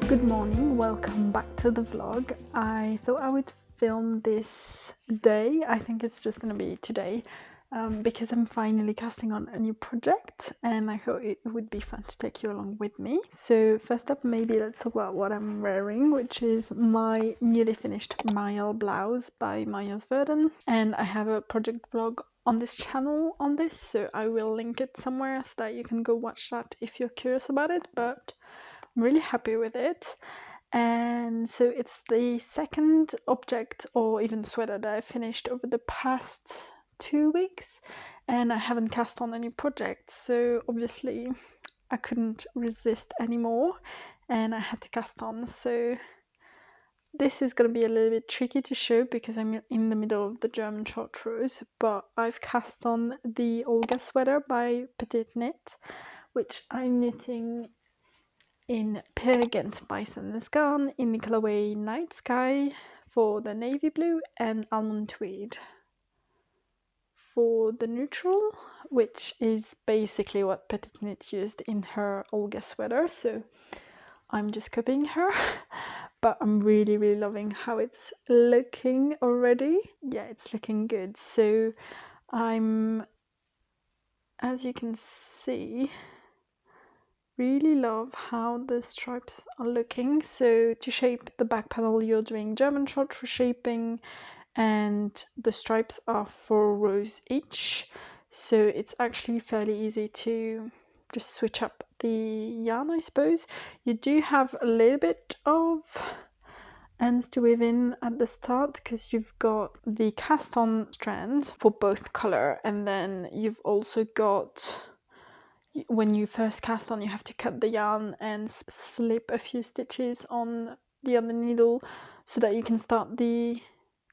Good morning, welcome back to the vlog. I thought I would film this day. I think it's just gonna be today because I'm finally casting on a new project and I thought it would be fun to take you along with me. So first up, maybe let's talk about what I'm wearing, which is my newly finished Mile blouse by Myers Verdon, and I have a project vlog on this channel on this, so I will link it somewhere so that you can go watch that if you're curious about it, but I'm really happy with it. And so it's the second object or even sweater that I finished over the past 2 weeks, and I haven't cast on any projects, so obviously I couldn't resist anymore and I had to cast on. So this is going to be a little bit tricky to show because I'm in the middle of the German chartreuse, but I've cast on the Olga sweater by Petite Knit, which I'm knitting in Peer Gynt by Sandnes Garn in the colorway Night Sky for the navy blue and Almond Tweed for the neutral, which is basically what Petite Knit used in her Olga sweater, so I'm just copying her. But I'm really loving how it's looking already. Yeah, it's looking good. So I'm, as you can see, really love how the stripes are looking. So to shape the back panel, you're doing German chartreuse shaping, and the stripes are 4 rows each, so it's actually fairly easy to just switch up the yarn, I suppose. You do have a little bit of ends to weave in at the start because you've got the cast on strand for both color, and then you've also got, when you first cast on, you have to cut the yarn and slip a few stitches on the other needle so that you can start the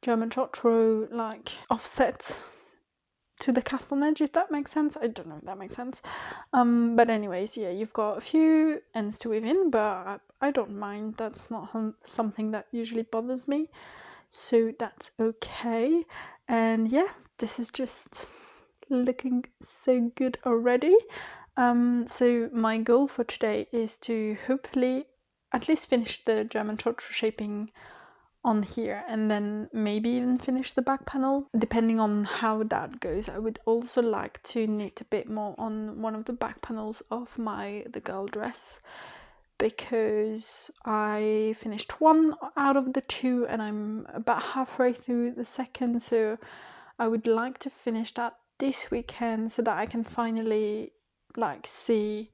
German chartreuse like offset to the cast on edge, if that makes sense. I don't know if that makes sense. But anyways, yeah, you've got a few ends to weave in, but I don't mind. That's not something that usually bothers me, so that's okay. And yeah, this is just looking so good already. So my goal for today is to hopefully at least finish the German chartreuse shaping on here, and then maybe even finish the back panel, depending on how that goes. I would also like to knit a bit more on one of the back panels of the girl dress, because I finished one out of the two and I'm about halfway through the second, so I would like to finish that this weekend so that I can finally like see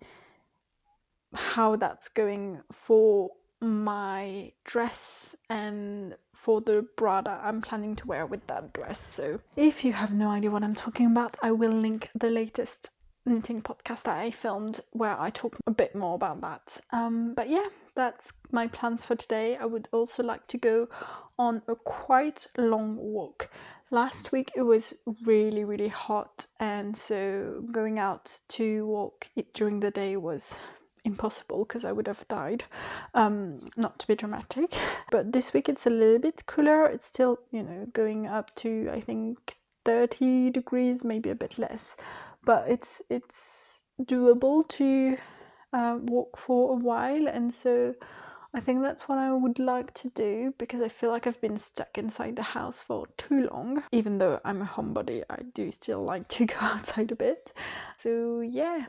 how that's going for my dress and for the bra that I'm planning to wear with that dress. So if you have no idea what I'm talking about, I will link the latest knitting podcast that I filmed where I talk a bit more about that. But yeah, that's my plans for today. I would also like to go on a quite long walk. Last week it was really hot, and so going out to walk during the day was impossible because I would have died. Not to be dramatic, but this week it's a little bit cooler. It's still, going up to, I think, 30 degrees, maybe a bit less, but it's doable to walk for a while, and so I think that's what I would like to do, because I feel like I've been stuck inside the house for too long. Even though I'm a homebody, I do still like to go outside a bit. So yeah,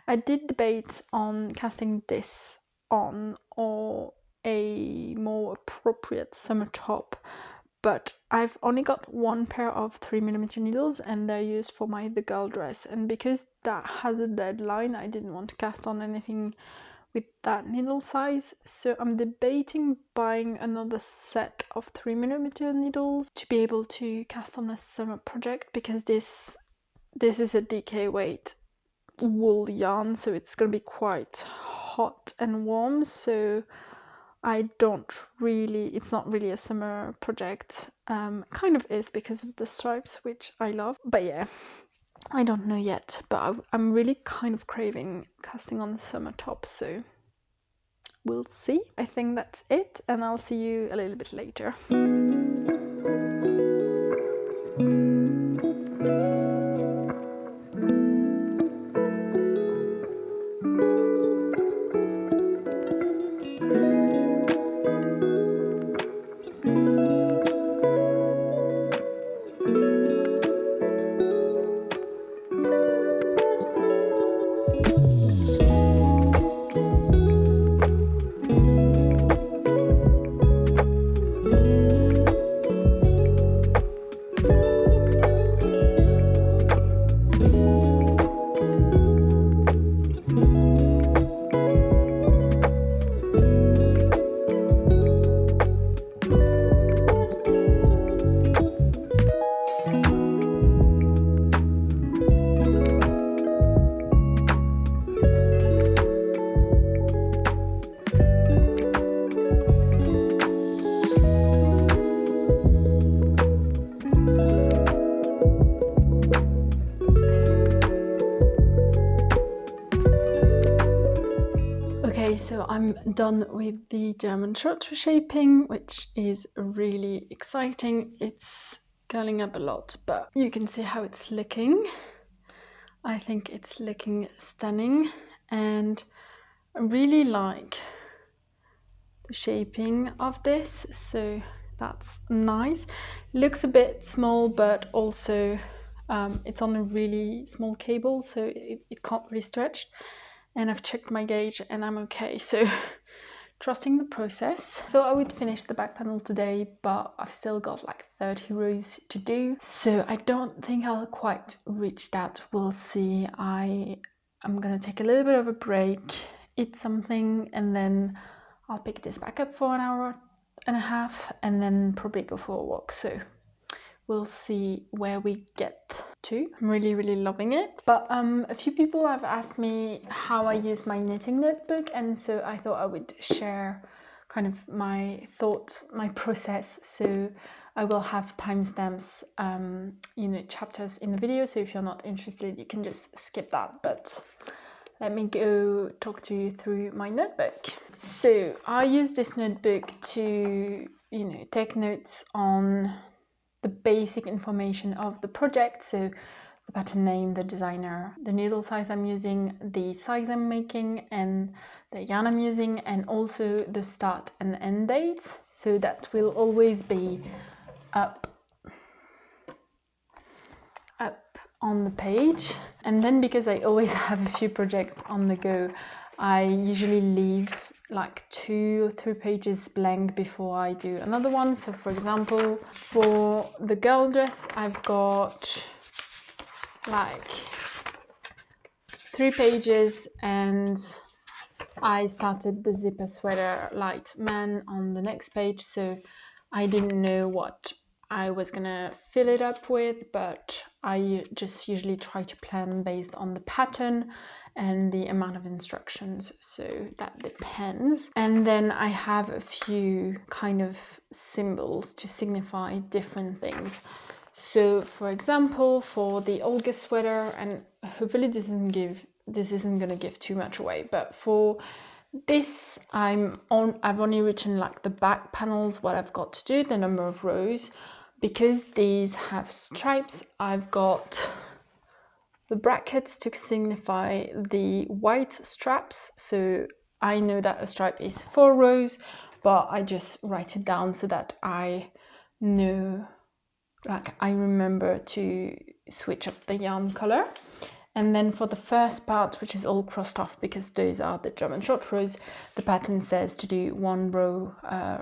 I did debate on casting this on or a more appropriate summer top, but I've only got one pair of 3mm needles and they're used for the girl dress, and because that has a deadline, I didn't want to cast on anything with that needle size, so I'm debating buying another set of 3mm needles to be able to cast on a summer project, because this is a DK weight wool yarn, so it's gonna be quite hot and warm, so I don't really, it's not really a summer project. Kind of is because of the stripes, which I love, but yeah, I don't know yet, but I'm really kind of craving casting on the summer top, so we'll see. I think that's it, and I'll see you a little bit later. Okay, so I'm done with the German short shaping, which is really exciting. It's curling up a lot, but you can see how it's looking. I think it's looking stunning, and I really like the shaping of this, so that's nice. Looks a bit small, but also it's on a really small cable, so it can't really stretch. And I've checked my gauge and I'm okay, so trusting the process. Thought I would finish the back panel today, but I've still got like 30 rows to do, so I don't think I'll quite reach that. We'll see. I'm gonna take a little bit of a break, eat something, and then I'll pick this back up for an hour and a half and then probably go for a walk. So we'll see where we get to. I'm really loving it. But a few people have asked me how I use my knitting notebook, and so I thought I would share kind of my thoughts, my process. So I will have timestamps, chapters in the video, so if you're not interested you can just skip that, but let me go talk to you through my notebook. So I use this notebook to, take notes on the basic information of the project. So the pattern name, the designer, the needle size I'm using, the size I'm making, and the yarn I'm using, and also the start and end date. So that will always be up on the page. And then because I always have a few projects on the go, I usually leave like 2 or 3 pages blank before I do another one. So for example, for the girl dress, I've got like 3 pages, and I started the zipper sweater light man on the next page, so I didn't know what I was gonna fill it up with, but I just usually try to plan based on the pattern and the amount of instructions, so that depends. And then I have a few kind of symbols to signify different things. So for example, for the Olga sweater, and hopefully this isn't gonna give too much away, but for this I've only written like the back panels, what I've got to do, the number of rows. Because these have stripes, I've got the brackets to signify the white straps. So I know that a stripe is 4 rows, but I just write it down so that I know, like I remember to switch up the yarn color. And then for the first part, which is all crossed off because those are the German short rows, the pattern says to do 1 row,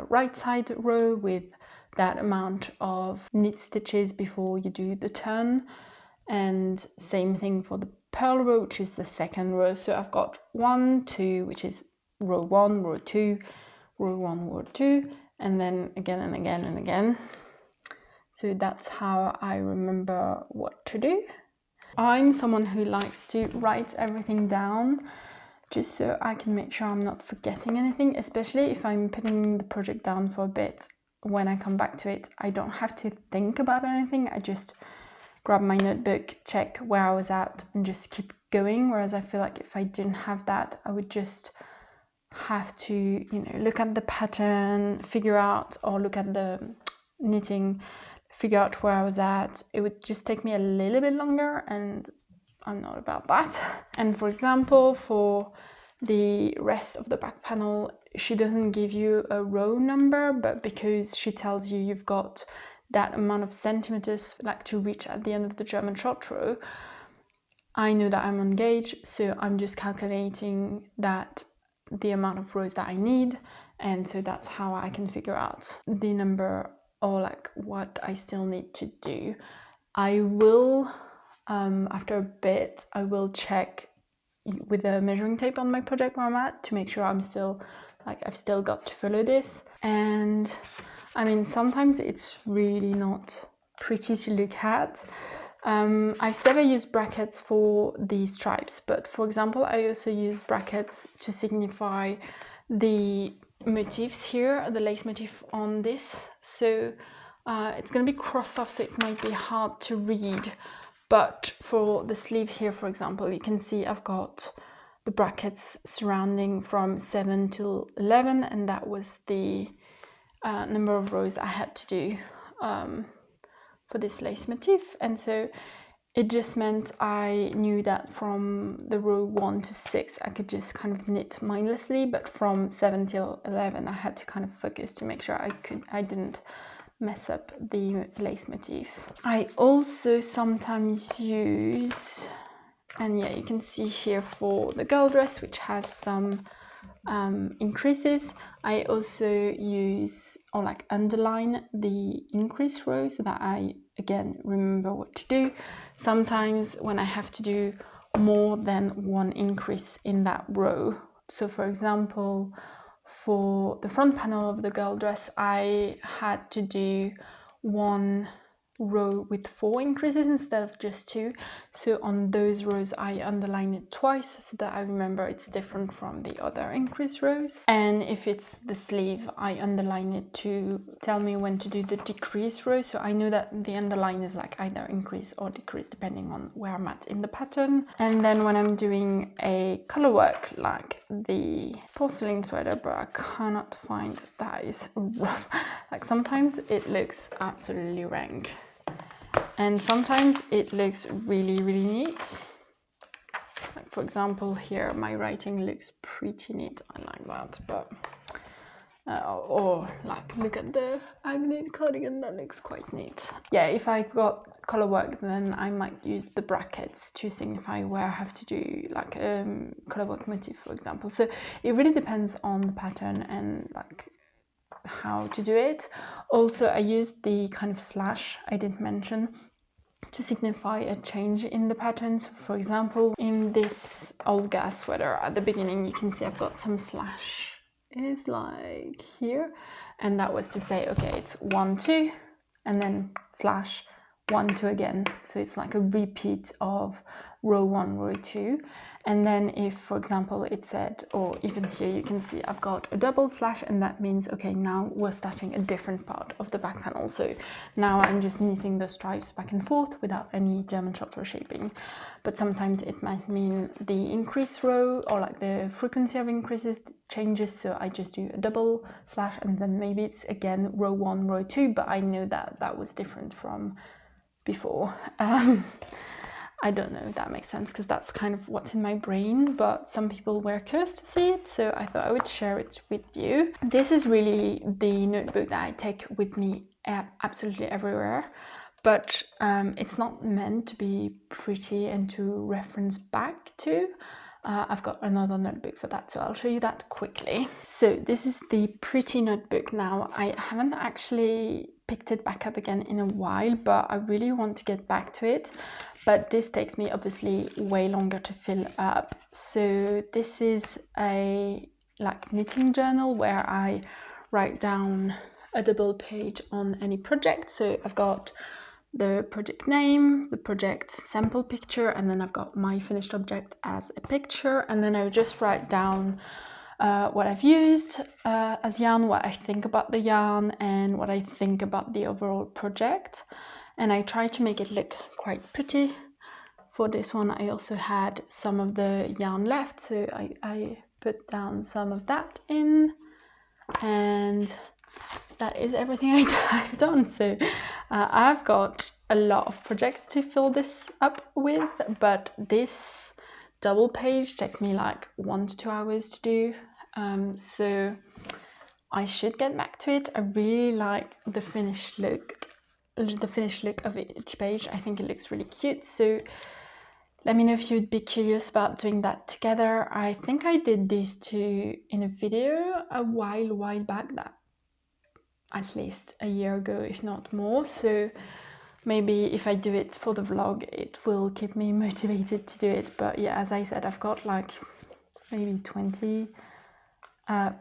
right side row with that amount of knit stitches before you do the turn. And same thing for the purl row, which is the second row. So I've got 1, 2, which is row 1, row 2, row 1, row 2, and then again and again and again. So that's how I remember what to do. I'm someone who likes to write everything down just so I can make sure I'm not forgetting anything, especially if I'm putting the project down for a bit. When I come back to it, I don't have to think about anything. I just grab my notebook, check where I was at, and just keep going. Whereas I feel like if I didn't have that, I would just have to, look at the pattern, figure out, or look at the knitting, figure out where I was at. It would just take me a little bit longer, and I'm not about that. And for example, for the rest of the back panel, she doesn't give you a row number, but because she tells you you've got that amount of centimeters like to reach at the end of the German short row, I know that I'm on gauge, so I'm just calculating that the amount of rows that I need, and so that's how I can figure out the number or like what I still need to do. I will, after a bit, I will check with a measuring tape on my project where I'm at to make sure I'm still, like I've still got to follow this. And I mean, sometimes it's really not pretty to look at. I've said I use brackets for the stripes, but for example, I also use brackets to signify the motifs here, the lace motif on this. So it's going to be crossed off, so it might be hard to read. But for the sleeve here, for example, you can see I've got the brackets surrounding from 7 to 11, and that was the number of rows I had to do for this lace motif. And so it just meant I knew that from the row 1 to 6 I could just kind of knit mindlessly, but from 7 till 11 I had to kind of focus to make sure I didn't mess up the lace motif. I also sometimes use, and yeah, you can see here for the girl dress, which has some increases, I also use or like underline the increase row so that I again remember what to do. Sometimes when I have to do more than one increase in that row, so for example for the front panel of the girl dress I had to do one row with 4 increases instead of just 2, so on those rows I underline it twice so that I remember it's different from the other increase rows. And if it's the sleeve, I underline it to tell me when to do the decrease row, so I know that the underline is like either increase or decrease depending on where I'm at in the pattern. And then when I'm doing a color work like the porcelain sweater, but I cannot find, that is rough, like sometimes it looks absolutely rank and sometimes it looks really neat. Like for example here my writing looks pretty neat, I like that, but or like look at the agate cardigan, that looks quite neat. Yeah, if I got color work then I might use the brackets to signify where I have to do like color work motif, for example. So it really depends on the pattern and like how to do it. Also I used the kind of slash I didn't mention to signify a change in the patterns. For example, in this Olga sweater at the beginning you can see I've got some slash is like here, and that was to say okay it's 1 2 and then slash 1 2 again, so it's like a repeat of row 1 row 2. And then if for example it said, or even here you can see I've got a double slash, and that means okay now we're starting a different part of the back panel, so now I'm just knitting the stripes back and forth without any German short row shaping. But sometimes it might mean the increase row or like the frequency of increases changes, so I just do a double slash and then maybe it's again row 1 row 2, but I know that that was different from before. I don't know if that makes sense because that's kind of what's in my brain, but some people were curious to see it, so I thought I would share it with you. This is really the notebook that I take with me absolutely everywhere, but it's not meant to be pretty and to reference back to. I've got another notebook for that, so I'll show you that quickly. So this is the pretty notebook now. I haven't actually picked it back up again in a while, but I really want to get back to it. But this takes me obviously way longer to fill up. So this is a like knitting journal where I write down a double page on any project. So I've got the project name, the project sample picture, and then I've got my finished object as a picture, and then I just write down what I've used as yarn, what I think about the yarn, and what I think about the overall project. And I try to make it look quite pretty. For this one I also had some of the yarn left, so I put down some of that in, and that is everything I've done. So I've got a lot of projects to fill this up with, but this double page takes me like 1 to 2 hours to do, so I should get back to it. I really like the finished look of each page. I think it looks really cute, so let me know if you'd be curious about doing that together. I think I did these two in a video a while back, that at least a year ago, if not more, so maybe if I do it for the vlog it will keep me motivated to do it. But yeah, as I said, I've got like maybe 20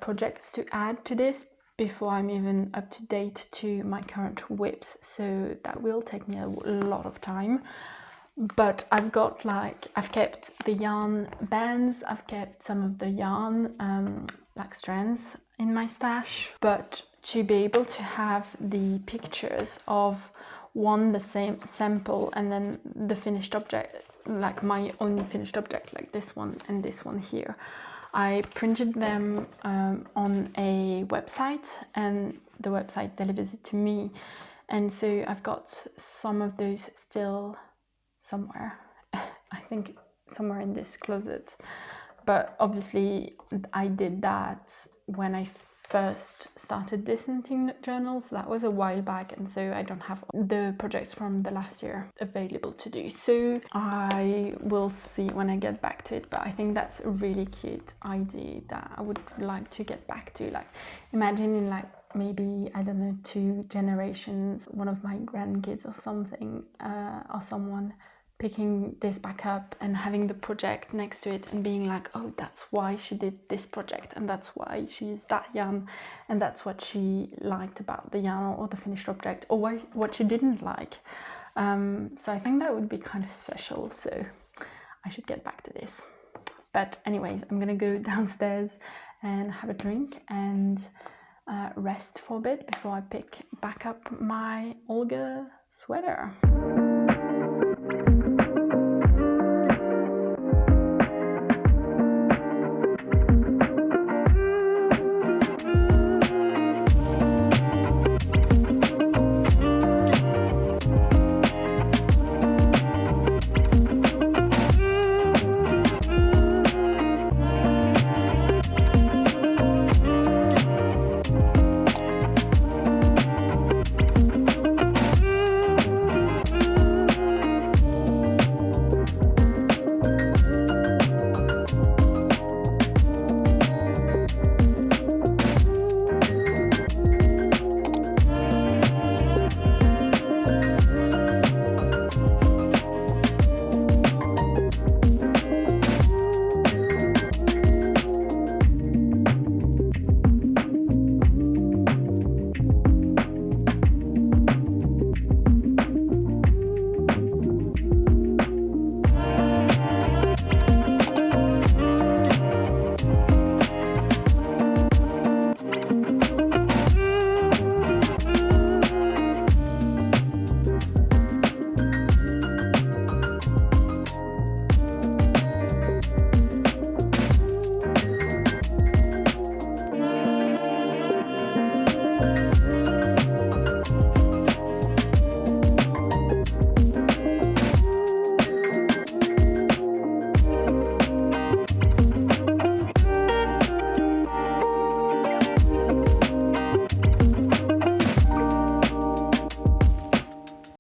projects to add to this before I'm even up to date to my current whips, so that will take me a lot of time. But I've got like, I've kept the yarn bands, I've kept some of the yarn like strands in my stash, but to be able to have the pictures of one, the same sample, and then the finished object like my own finished object, like this one and this one here. I printed them on a website, and the website delivers it to me. And so I've got some of those still somewhere. I think somewhere in this closet. But obviously I did that when I first started this knitting journal, so that was a while back, and so I don't have the projects from the last year available to do. So I will see when I get back to it, but I think that's a really cute idea that I would like to get back to. Like, imagine in like maybe, I don't know, 2 generations, one of my grandkids or something, or someone picking this back up and having the project next to it and being like, oh, that's why she did this project, and that's why she used that yarn, and that's what she liked about the yarn or the finished object, or what she didn't like. So I think that would be kind of special, so I should get back to this. But anyways, I'm gonna go downstairs and have a drink and rest for a bit before I pick back up my Olga sweater.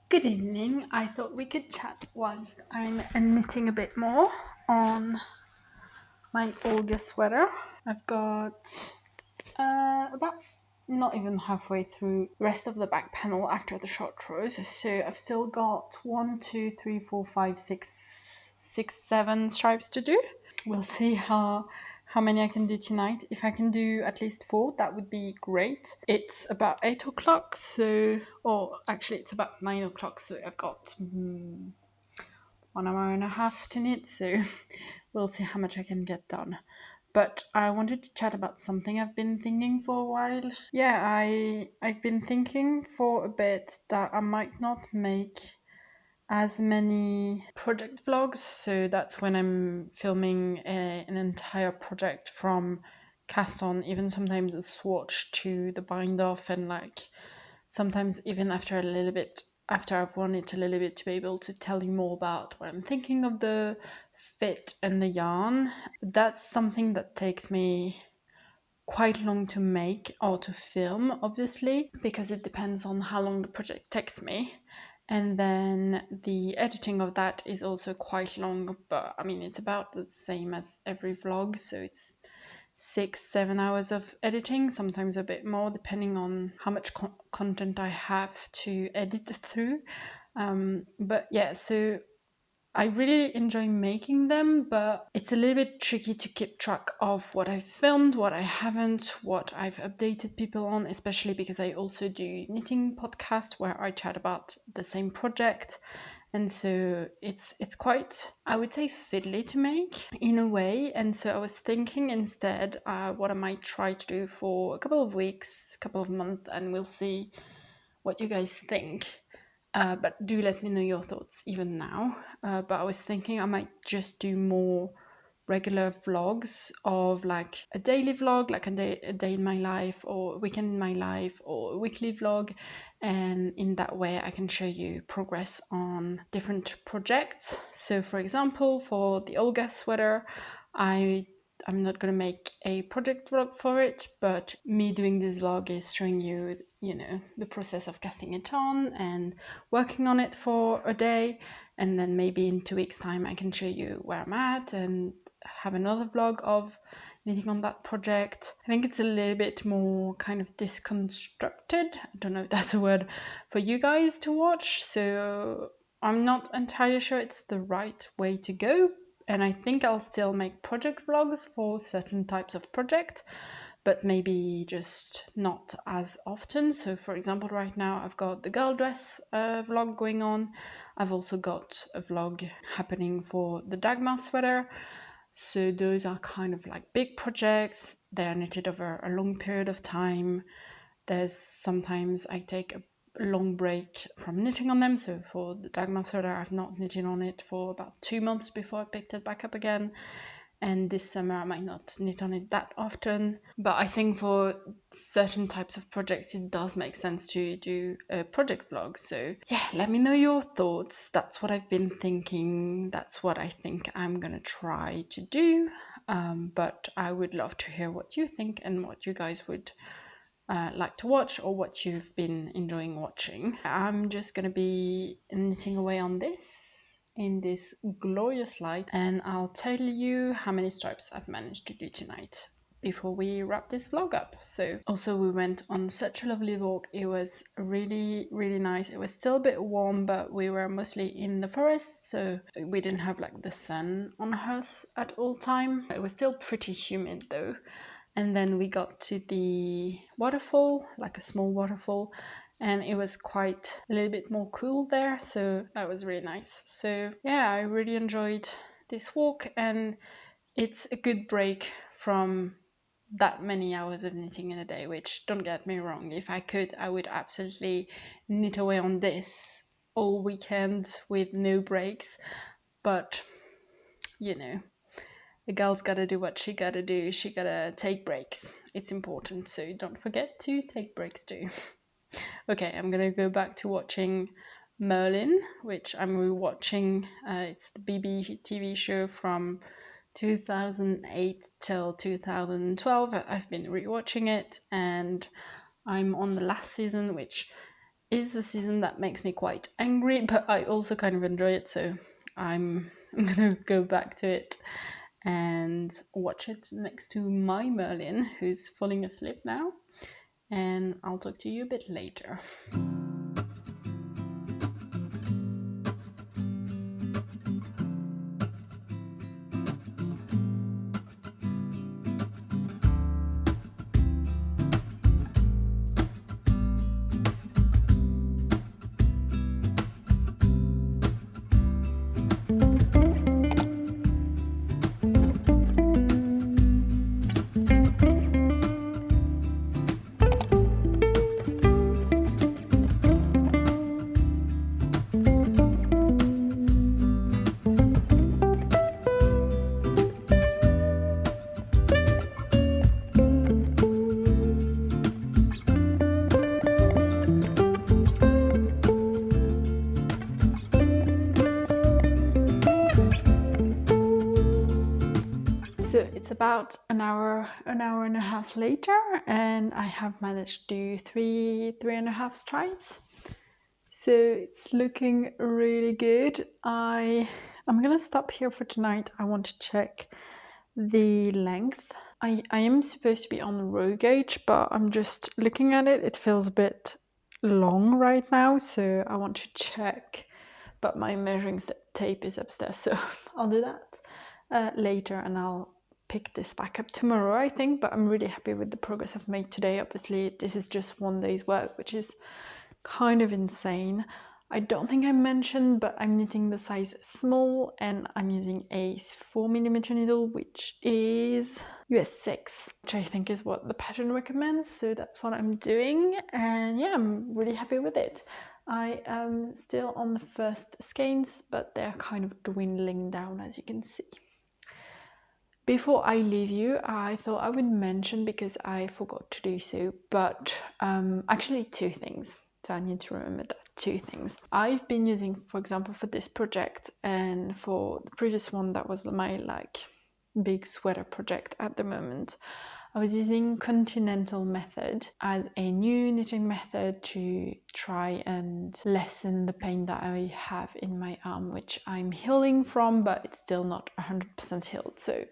Good evening. I thought we could chat whilst I'm knitting a bit more on my Olga sweater. I've got about not even halfway through the rest of the back panel after the short rows, so I've still got 1, 2, 3, 4, 5, 6, 7 stripes to do. We'll see how many I can do tonight. If I can do at least 4, that would be great. It's about 8 o'clock, so, or actually it's about 9 o'clock, so I've got 1 hour and a half to knit, so we'll see how much I can get done. But I wanted to chat about something I've been thinking for a while. Yeah, I've been thinking for a bit that I might not make as many project vlogs, so that's when I'm filming an entire project from cast on, even sometimes a swatch to the bind off, and like sometimes even after I've worn it a little bit, to be able to tell you more about what I'm thinking of the fit and the yarn. That's something that takes me quite long to make or to film, obviously, because it depends on how long the project takes me. And then the editing of that is also quite long, but I mean, it's about the same as every vlog, so it's 6-7 hours of editing, sometimes a bit more, depending on how much content I have to edit through. But yeah, so I really enjoy making them, but it's a little bit tricky to keep track of what I've filmed, what I haven't, what I've updated people on, especially because I also do knitting podcast where I chat about the same project. And so it's quite, I would say, fiddly to make in a way. And so I was thinking instead what I might try to do for a couple of weeks, couple of months, and we'll see what you guys think. But do let me know your thoughts even now. But I was thinking I might just do more regular vlogs of like a daily vlog, like a day in my life, or a weekend in my life, or a weekly vlog. And in that way, I can show you progress on different projects. So, for example, for the Olga sweater, I'm not gonna make a project vlog for it, but me doing this vlog is showing you, you know, the process of casting it on and working on it for a day. And then maybe in 2 weeks' time, I can show you where I'm at and have another vlog of knitting on that project. I think it's a little bit more kind of disconstructed. I don't know if that's a word for you guys to watch. So I'm not entirely sure it's the right way to go. And I think I'll still make project vlogs for certain types of project, but maybe just not as often. So for example, right now I've got the girl dress vlog going on. I've also got a vlog happening for the Dagmar sweater. So those are kind of like big projects. They're knitted over a long period of time. There's sometimes I take a long break from knitting on them. So for the Dagmar sweater, I've not knitted on it for about 2 months before I picked it back up again. And this summer I might not knit on it that often. But I think for certain types of projects, it does make sense to do a project vlog. So yeah, let me know your thoughts. That's what I've been thinking. That's what I think I'm gonna try to do. But I would love to hear what you think and what you guys would like to watch or what you've been enjoying watching. I'm just gonna be knitting away on this in this glorious light, and I'll tell you how many stripes I've managed to do tonight before we wrap this vlog up. So also we went on such a lovely walk. It was really, really nice. It was still a bit warm, but we were mostly in the forest, so we didn't have like the sun on us at all time. It was still pretty humid though. And then we got to the waterfall, like a small waterfall, and it was quite a little bit more cool there, so that was really nice. So yeah, I really enjoyed this walk, and it's a good break from that many hours of knitting in a day, which, don't get me wrong, if I could, I would absolutely knit away on this all weekend with no breaks. But you know, the girl's gotta do what she gotta do. She gotta take breaks. It's important, so don't forget to take breaks too. Okay, I'm gonna go back to watching Merlin, which I'm rewatching. It's the BB TV show from 2008 till 2012. I've been rewatching it, and I'm on the last season, which is the season that makes me quite angry, but I also kind of enjoy it, so I'm gonna go back to it and watch it next to my Merlin, who's falling asleep now. And I'll talk to you a bit later. So it's about an hour and a half later, and I have managed to do three and a half stripes. So it's looking really good. I'm gonna stop here for tonight. I want to check the length. I am supposed to be on row gauge, but I'm just looking at it. It feels a bit long right now, so I want to check. But my measuring tape is upstairs, so I'll do that later, and I'll pick this back up tomorrow, I think. But I'm really happy with the progress I've made today. Obviously, this is just one day's work, which is kind of insane. I don't think I mentioned, but I'm knitting the size small, and I'm using a 4mm needle, which is US 6, which I think is what the pattern recommends. So that's what I'm doing, and yeah, I'm really happy with it. I am still on the first skeins, but they're kind of dwindling down, as you can see. Before I leave you, I thought I would mention, because I forgot to do so, but actually two things. So I need to remember that, two things. I've been using, for example, for this project and for the previous one that was my big sweater project at the moment, I was using Continental method as a new knitting method to try and lessen the pain that I have in my arm, which I'm healing from, but it's still not 100% healed. So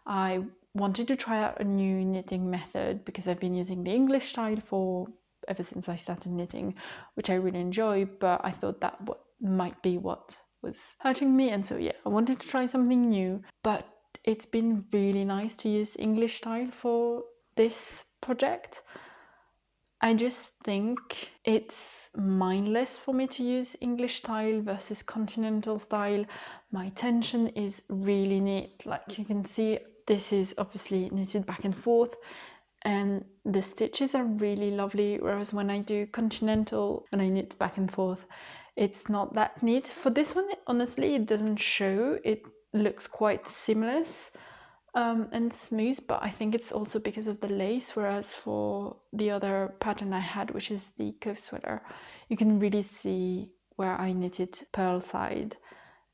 I wanted to try out a new knitting method because I've been using the English style for ever since I started knitting, which I really enjoy, but I thought that might be what was hurting me, and so yeah, I wanted to try something new. But it's been really nice to use English style for this project. I just think it's mindless for me to use English style versus continental style. My tension is really neat. Like you can see, this is obviously knitted back and forth, and the stitches are really lovely, whereas when I do continental, when I knit back and forth, it's not that neat. For this one, honestly, it doesn't show. It looks quite seamless and smooth, but I think it's also because of the lace, whereas for the other pattern I had, which is the Cove sweater, you can really see where I knitted pearl side,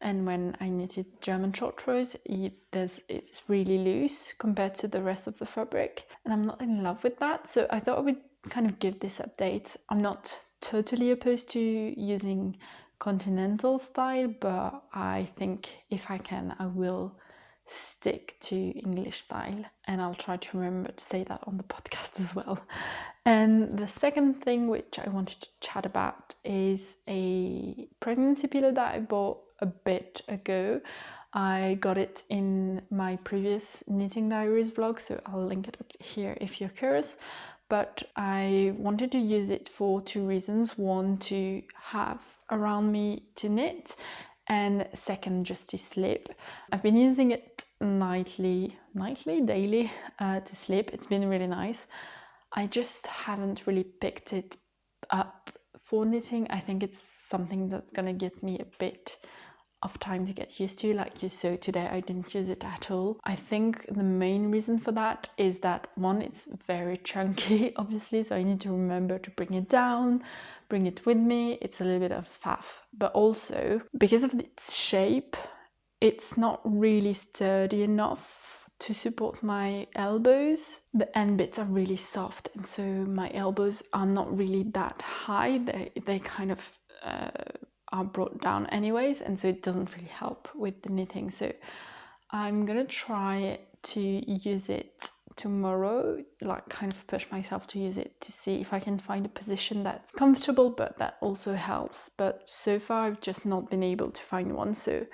and when I knitted German short rows, it's really loose compared to the rest of the fabric, and I'm not in love with that. So I thought I would kind of give this update. I'm not totally opposed to using continental style, but I think if I can, I will stick to English style, and I'll try to remember to say that on the podcast as well. And the second thing which I wanted to chat about is a pregnancy pillow that I bought a bit ago. I got it in my previous knitting diaries vlog, so I'll link it up here if you're curious. But I wanted to use it for two reasons. One, to have around me to knit, and second, just to sleep. I've been using it daily to sleep. It's been really nice. I just haven't really picked it up for knitting. I think it's something that's gonna get me a bit of time to get used to. Like you saw today, I didn't use it at all. I think the main reason for that is that, one, it's very chunky, obviously, so I need to remember to bring it down, bring it with me. It's a little bit of faff, but also because of its shape, it's not really sturdy enough to support my elbows. The end bits are really soft, and so my elbows are not really that high. They kind of are brought down anyways, and so it doesn't really help with the knitting. So I'm gonna try to use it tomorrow, like kind of push myself to use it to see if I can find a position that's comfortable but that also helps. But so far I've just not been able to find one, so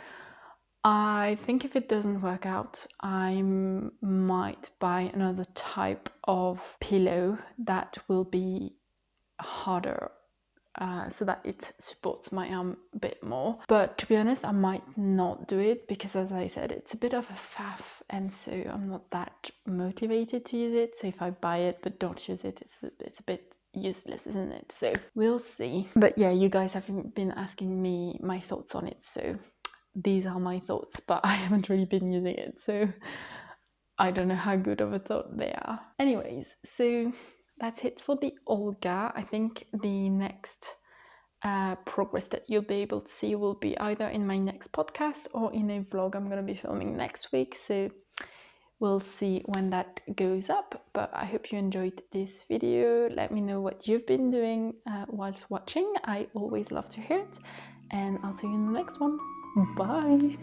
I think if it doesn't work out, I might buy another type of pillow that will be harder, so that it supports my arm a bit more. But to be honest, I might not do it because, as I said, it's a bit of a faff, and so I'm not that motivated to use it. So if I buy it but don't use it, it's a bit useless, isn't it? So we'll see. But yeah, you guys have been asking me my thoughts on it, so these are my thoughts, but I haven't really been using it, so I don't know how good of a thought they are. Anyways, so that's it for the Olga. I think the next progress that you'll be able to see will be either in my next podcast or in a vlog I'm going to be filming next week, so we'll see when that goes up. But I hope you enjoyed this video. Let me know what you've been doing whilst watching. I always love to hear it, and I'll see you in the next one. Bye!